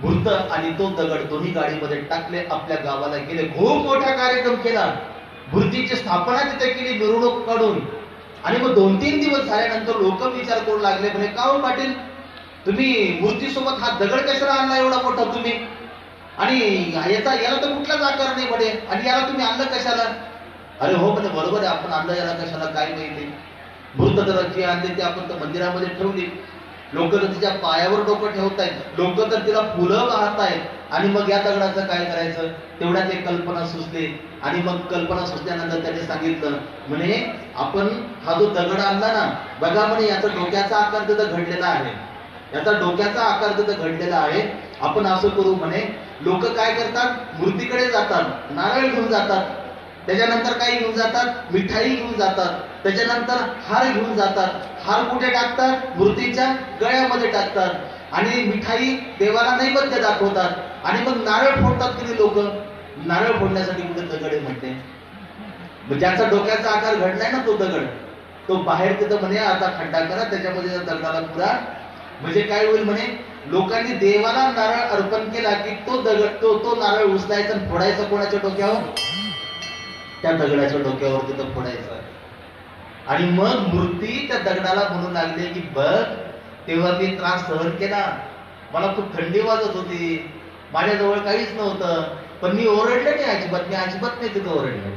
मूर्त आणि तो दगड दोन्ही गाडीमध्ये टाकले, आपल्या गावाला गेले, खूप मोठा कार्यक्रम केला, मूर्तीची स्थापना तिथे केली मिरवणूक काढून. आणि मग 2-3 दिवस झाल्यानंतर लोक विचार करू लागले, म्हणे का हो पाटील तुम्ही मूर्तीसोबत हा दगड कशाला आणला एवढा मोठा तुम्ही, आणि याला तर कुठलाच आकार नाही म्हणे, आणि याला तुम्ही आणलं कशाला? अरे हो म्हणे बरोबर आहे, आपण आणलं याला कशाला काय माहिती, मूर्त तर जी आणली ती आपण तर मंदिरामध्ये ठेवली. लोक तर तिच्या पायावर डोकं ठेवतायत, लोक तर तिला फुलं वाहतायत. आणि मग या दगडाचं काय करायचं? तेवढ्यात एक कल्पना सुचली. आणि मग कल्पना सुचल्यानंतर त्याने सांगितलं, म्हणे आपण हा जो दगड आणला ना, बघा म्हणे याचा डोक्याचा आकार तिथं घडलेला आहे, याचा डोक्याचा आकार तिथं घडलेला आहे. आपण असं करू म्हणे, लोक काय करतात? मूर्तीकडे जातात, नारळ घेऊन जातात, त्याच्यानंतर काय घेऊन जातात? मिठाई घेऊन जातात, त्याच्यानंतर हार घेऊन जातात. हार कुठे टाकतात? मूर्तीच्या गळ्यामध्ये टाकतात. आणि मिठाई देवाला नैवेद्य दाखवतात. आणि मग नारळ फोडतात की लोक. नारळ फोडण्यासाठी कुठे दगड म्हणते. ज्याचा डोक्याचा आकार घडलाय ना तो दगड, तो बाहेर तिथं म्हणे आता खड्डा करा, त्याच्यामध्ये दगडाला पुरा. म्हणजे काय होईल म्हणे, लोकांनी देवाला नारळ अर्पण केला की तो दगड तो नारळ उचलायचा आणि फोडायचा कोणाच्या डोक्यावर? त्या दगडाच्या डोक्यावर तिथं फोडायचा. आणि मग मूर्ती त्या दगडाला म्हणू लागली की बघ, तेव्हा मी त्रास सहन केला, मला खूप थंडी वाजत होती, माझ्याजवळ काहीच नव्हतं, पण मी ओरडले नाही अजिबात, मी अजिबात नाही तिथं ओरडले.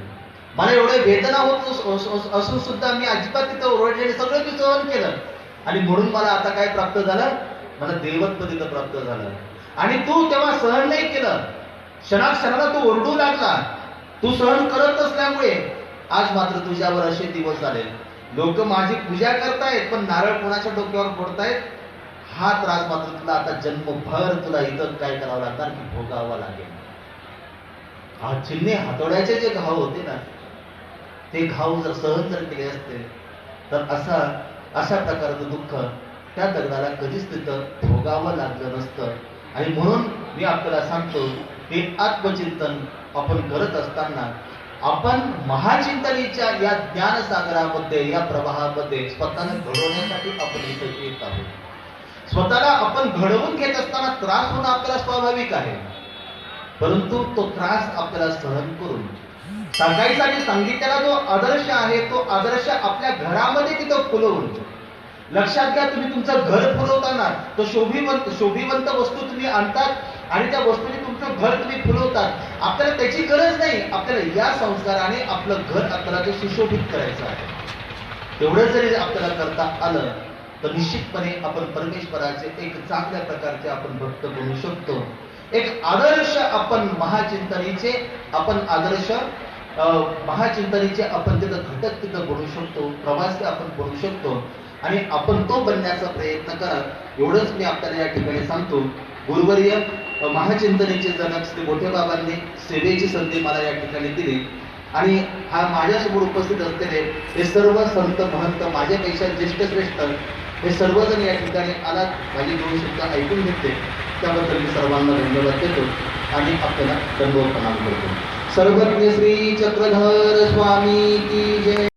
मला एवढे वेदना होत असून सुद्धा मी अजिबात तिथं ओरडले, सगळं मी सहन केलं. आणि म्हणून मला आता काय प्राप्त झालं? मला देवत्व तिथं प्राप्त झालं. आणि तू तेव्हा सहन नाही केलं, क्षणाक्षणाला तू ओरडू लागला. तू सहन करत असल्यामुळे आज मात्र तुझ्यावर असे दिवस झाले. लोक माझी पूजा करतायत पण नारळ कोणाच्या डोक्यावर फोडतायत. हा त्रास मात्र तुला आता जन्मभर तुला इथं काय करावं लागणार की भोगावं लागेल. हा चिन्हे हातोड्याचे जे घाव होते ना, ते घाव जर सहन जर केले असते तर अशा प्रकारचं दुःख त्या दगडाला कधीच तिथं भोगावं लागलं नसतं. आणि म्हणून मी आपल्याला सांगतो की आत्मचिंतन आपण करत असताना आपण महाचिंतनीच्या या ज्ञानसागरामध्ये, या प्रवाहामध्ये स्वतःला घडवण्यासाठी आपण इथं येत आहोत. स्वतःला आपण घडवून घेत असताना त्रास होणं आपल्याला स्वाभाविक आहे, परंतु तो त्रास आपल्याला सहन करून सांगायसाठी सांगितलेला जो आदर्श आहे, तो आदर्श आपल्या घरामध्ये तिथं फुलवून. लक्षात घ्या, तुम्ही तुमचं घर फुलवताना तो शोभिवंत वस्तू तुम्ही आणतात आणि त्या वस्तूने तुमचं घर तुम्ही फुलवतात. आपल्याला त्याची गरज नाही, आपल्याला या संस्काराने आपलं घर आपल्याला सुशोभित करायचं आहे. तेवढं जरी आपल्याला करता आलं तर निश्चितपणे आपण परमेश्वराचे एक चांगल्या प्रकारचे आपण भक्त बनू शकतो. एक आदर्श आपण महाचिंतनीचे आपण तिथं घटक तिथं बनू शकतो, प्रवासी आपण बनू शकतो. आणि आपण तो बनण्याचा प्रयत्न करा, एवढंच मी आपल्याला या ठिकाणी सांगतो. गुरुवर्य महाचिंतनेचे जनक श्री मोठे बाबांनी सेवेची संधी मला या ठिकाणी दिली. आणि हा माझ्यासमोर उपस्थित असलेले हे सर्व संत महंत, माझ्यापेक्षा ज्येष्ठ श्रेष्ठ, हे सर्वजण या ठिकाणी आलात, माझे दोन शब्द ऐकून घेतले, त्याबद्दल मी सर्वांना धन्यवाद देतो आणि आपल्याला दंडवत प्रणाम करतो. सर्वज्ञ श्री चक्रधर स्वामी की जय.